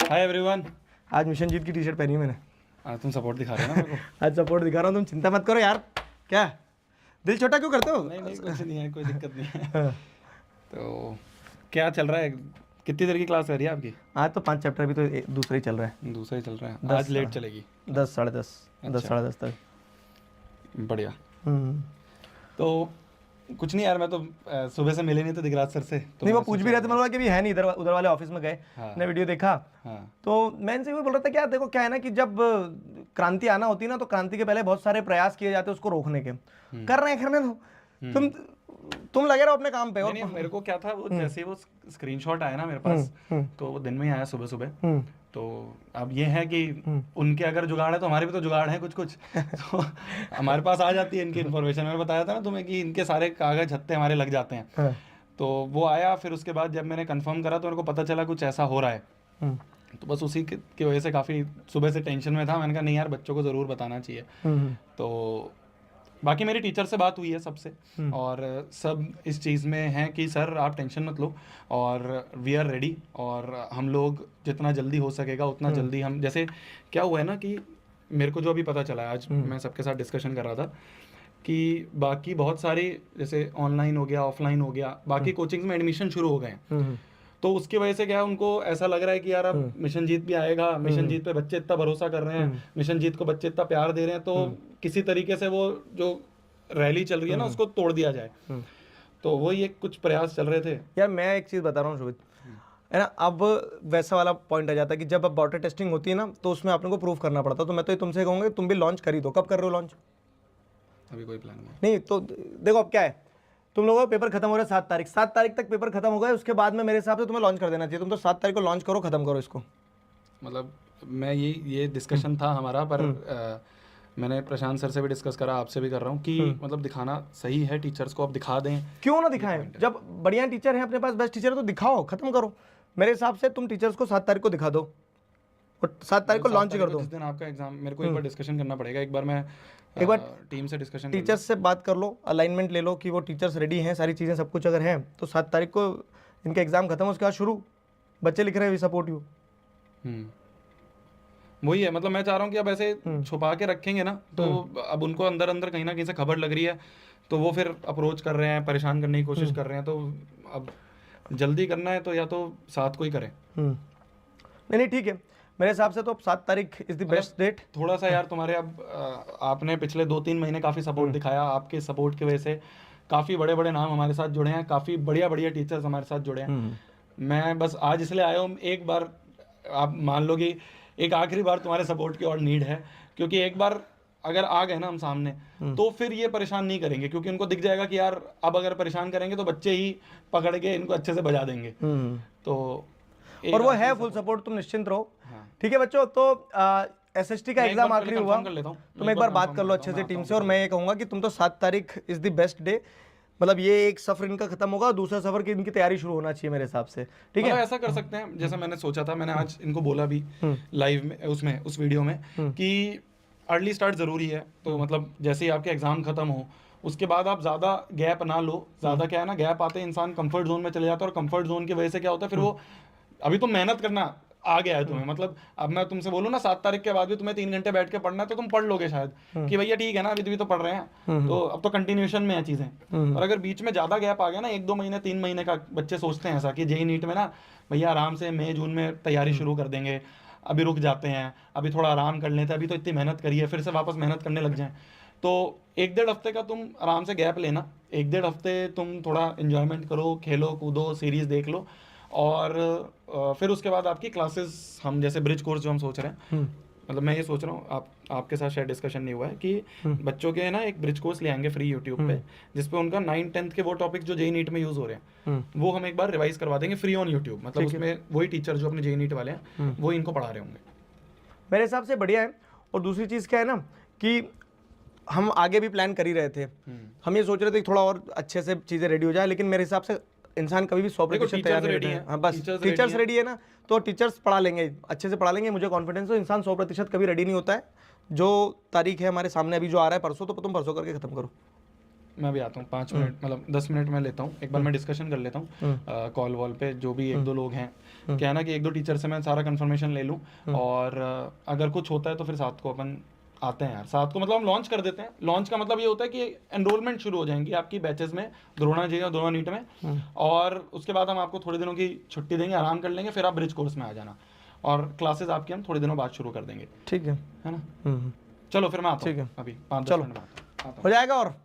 Hi everyone. आज mission जीत की T shirt पहनी है मैंने। तुम सपोर्ट दिखा रहे हो ना मेरे को। आज सपोर्ट दिखा रहा हूँ, तुम चिंता मत करो यार। क्या दिल छोटा क्यों करते हो? नहीं नहीं कुछ नहीं है, कोई दिक्कत नहीं है। हाँ। तो क्या चल रहा है, कितनी देर की क्लास है रही है आपकी? आज तो 5 चैप्टर, अभी तो दूसरा ही चल रहा है। दूसरा ही चल रहा है, 10 आज लेट चलेगी। 10 साढ़े 10 10 अच्छा। साढ़े 10 तक। बढ़िया। हम्म। तो कुछ नहीं यार, मैं तो सुबह से मिले नहीं तो दिगराज सर से, तो नहीं, वो मैंने पूछ भी सोचा रहे थे, मतलब कि भी है नहीं इधर, उधर वाले ऑफिस में गए। हाँ। ने वीडियो देखा। हाँ। तो मैं इनसे भी बोल रहा था कि यार देखो क्या है ना, कि जब क्रांति आना होती है ना, तो क्रांति के पहले बहुत सारे प्रयास किए जाते हैं उसको रोकने के। कर रहे हैं, करने दो। तुम लगे रहो अपने काम पे। और नहीं नहीं, मेरे को क्या था, वो जैसे वो स्क्रीनशॉट आया ना मेरे पास, तो वो दिन में ही आया सुबह सुबह। तो अब ये है कि उनके अगर जुगाड़ है तो हमारे भी तो जुगाड़ है कुछ कुछ। तो हमारे पास आ जाती है इनकी इन्फॉर्मेशन। मैंने बताया था ना तुम्हें कि इनके सारे कागज हत्ते हमारे लग जाते हैं। हाँ। तो वो आया, फिर उसके बाद जब मैंने कंफर्म करा तो मेरे को पता चला कुछ ऐसा हो रहा है। हम्म, तो बस उसी की वजह से काफ़ी सुबह से टेंशन में था। मैंने कहा नहीं यार, बच्चों को ज़रूर बताना चाहिए। तो बाकी मेरी टीचर से बात हुई है सबसे, और सब इस चीज़ में हैं कि सर आप टेंशन मत लो, और वी आर रेडी, और हम लोग जितना जल्दी हो सकेगा उतना जल्दी हम, जैसे क्या हुआ है ना कि मेरे को जो अभी पता चला है, आज मैं सबके साथ डिस्कशन कर रहा था कि बाकी बहुत सारी, जैसे ऑनलाइन हो गया, ऑफलाइन हो गया, बाकी कोचिंग्स में एडमिशन शुरू हो गए हैं। तो उसकी वजह से क्या है, उनको ऐसा लग रहा है कि यार अब मिशन जीत भी आएगा, मिशन जीत पे बच्चे इतना भरोसा कर रहे हैं, मिशन जीत को बच्चे इतना प्यार दे रहे हैं, तो किसी तरीके से वो जो रैली चल रही है ना उसको तोड़ दिया जाए। तो वही एक कुछ प्रयास चल रहे थे। यार मैं एक चीज़ बता रहा हूँ शोभित, है ना। अब वैसा वाला पॉइंट आ जाता है कि जब अब वाटर टेस्टिंग होती है ना, तो उसमें आप लोगों को प्रूफ करना पड़ता है। तो मैं तो ये तुमसे कहूँगा कि तुम भी लॉन्च कर ही दो। कब कर रहे हो लॉन्च? अभी कोई प्लान नहीं। नहीं तो देखो अब क्या है, तुम लोगों का पेपर खत्म हो रहा है 7 तारीख। 7 तारीख तक पेपर खत्म हो गया, उसके बाद में मेरे हिसाब से तुम्हें लॉन्च कर देना चाहिए। तुम तो 7 तारीख को लॉन्च करो, खत्म करो इसको। मतलब मैं ये डिस्कशन था हमारा, पर मैंने प्रशांत सर से भी डिस्कस करा, आपसे भी कर रहा हूँ कि मतलब दिखाना सही है टीचर्स को, अब दिखा दें। क्यों ना दिखाएं? जब बढ़िया टीचर हैं अपने पास, बेस्ट टीचर है, तो दिखाओ, खत्म करो। मेरे हिसाब से तुम टीचर्स को 7 तारीख को दिखा दो और 7 तारीख को लॉन्च कर दो। जिस दिन आपका एग्जाम, मेरे को एक बार डिस्कशन करना पड़ेगा। एक बार मैं टीम से डिस्कशन, टीचर्स से बात कर लो, अलाइनमेंट ले लो कि वो टीचर्स रेडी हैं, सारी चीज़ें सब कुछ अगर हैं तो 7 तारीख को इनके एग्जाम खत्म, उसके बाद शुरू। बच्चे लिख रहे हैं वी सपोर्ट यू। वही है, मतलब मैं चाह रहा हूँ कि अब ऐसे छुपा के रखेंगे ना, तो अब उनको अंदर अंदर कहीं ना कहीं से खबर लग रही है, तो वो फिर अप्रोच कर रहे हैं, परेशान करने की कोशिश कर रहे हैं। तो अब जल्दी करना है तो या तो 7 को ही करें। नहीं नहीं ठीक है, मेरे हिसाब से तो 7 तारीख इज द बेस्ट डेट। थोड़ा सा यार तुम्हारे, अब आपने पिछले 2-3 महीने काफ़ी सपोर्ट दिखाया, आपके सपोर्ट की वजह से काफ़ी बड़े बड़े नाम हमारे साथ जुड़े हैं, काफ़ी बढ़िया बढ़िया टीचर्स हमारे साथ जुड़े हैं। मैं बस आज इसलिए आया हूँ, एक बार आप मान लो कि एक आखिरी बार तुम्हारे सपोर्ट की और नीड है, क्योंकि एक बार अगर आ गए ना हम सामने, तो फिर ये परेशान नहीं करेंगे, क्योंकि उनको दिख जाएगा कि यार अब अगर परेशान करेंगे तो बच्चे ही पकड़ के इनको अच्छे से बजा देंगे। तो और वो है फुल सपोर्ट, तुम निश्चिंत रहो। ठीक है बच्चों, तो SST का एग्जाम आखिरी हुआ, तुम एक बार बात कर लो अच्छे से टीम से। और मैं ये कहूँगा कि तुम तो 7 तारीख इज द बेस्ट डे, मतलब ये एक सफर इनका खत्म होगा, दूसरा सफर की इनकी तैयारी शुरू होना चाहिए मेरे हिसाब से। ठीक है, ऐसा कर सकते हैं जैसा मैंने सोचा था, मैंने आज इनको बोला भी लाइव में, उसमें उस वीडियो में, कि अर्ली स्टार्ट ज़रूरी है। तो मतलब जैसे ही आपके एग्ज़ाम खत्म हो उसके बाद आप ज़्यादा गैप ना लो। ज़्यादा क्या है ना, गैप आते हैं इंसान कंफर्ट जोन में चले जाता है, और कंफर्ट जोन की वजह से क्या होता है, फिर वो अभी तो मेहनत करना आ गया है तुम्हें, मतलब अब मैं तुमसे बोलूँ ना 7 तारीख के बाद भी तुम्हें 3 घंटे बैठ के पढ़ना है, तो तुम पढ़ लोगे शायद कि भैया ठीक है ना, अभी भी तो पढ़ रहे हैं, तो अब तो कंटिन्यूएशन में है चीज़ें। और अगर बीच में ज़्यादा गैप आ गया ना, 1-2 महीने 3 महीने का, बच्चे सोचते हैं ऐसा कि जेई नीट में ना भैया आराम से मई जून में तैयारी शुरू कर देंगे, अभी रुक जाते हैं, अभी थोड़ा आराम कर लेते हैं, अभी तो इतनी मेहनत करी है, फिर से वापस मेहनत करने लग जाएं। तो 1-1.5 हफ्ते का तुम आराम से गैप लेना, 1-1.5 हफ्ते तुम थोड़ा इन्जॉयमेंट करो, खेलो कूदो, सीरीज़ देख लो, और फिर उसके बाद आपकी क्लासेस, हम जैसे ब्रिज कोर्स जो हम सोच रहे हैं, मतलब मैं ये सोच रहा हूँ, आपके साथ शायद डिस्कशन नहीं हुआ है कि बच्चों के ना एक ब्रिज कोर्स ले आएंगे फ्री यूट्यूब पे, जिसपे उनका 9th-10th के वो टॉपिक्स जो जेई नीट में यूज़ हो रहे हैं वो हम एक बार रिवाइज करवा देंगे फ्री ऑन यूट्यूब। मतलब उसमें वही टीचर जो अपने जेई नीट वाले हैं वो इनको पढ़ा रहे होंगे। मेरे हिसाब से बढ़िया है। और दूसरी चीज़ क्या है ना, कि हम आगे भी प्लान कर ही रहे थे, हम ये सोच रहे थे कि थोड़ा और अच्छे से चीज़ें रेडी हो जाए, लेकिन मेरे हिसाब से इंसान कभी भी 100% तैयार नहीं रहता है। हाँ बस टीचर्स रेडी है ना, तो टीचर्स पढ़ा लेंगे, अच्छे से पढ़ा लेंगे, मुझे कॉन्फिडेंस है। इंसान 100% कभी रेडी नहीं होता है। जो तारीख है हमारे सामने अभी जो आ रहा है परसों, तो तुम परसों करके खत्म करो। मैं भी आता हूँ 5 मिनट, मतलब 10 मिनट में लेता हूँ, एक बार मैं डिस्कशन कर लेता हूँ कॉल वॉल पे, जो भी 1-2 लोग हैं, क्या है ना कि 1-2 टीचर से मैं सारा कंफर्मेशन ले लूँ, और अगर कुछ होता है तो फिर साथ को अपन आते हैं यार, साथ को मतलब हम लॉन्च कर देते हैं। लॉन्च का मतलब ये होता है कि एनरोलमेंट शुरू हो जाएंगी आपकी बैचेस में, द्रोणाजी और द्रोणा नीट में, और उसके बाद हम आपको थोड़े दिनों की छुट्टी देंगे, आराम कर लेंगे, फिर आप ब्रिज कोर्स में आ जाना, और क्लासेस आपकी हम थोड़े दिनों बाद शुरू कर देंगे, ठीक है है ना। चलो फिर मैं आता हूँ, ठीक है, अभी 5-10 चलो मिनट बाद आता हूँ। हो जाएगा और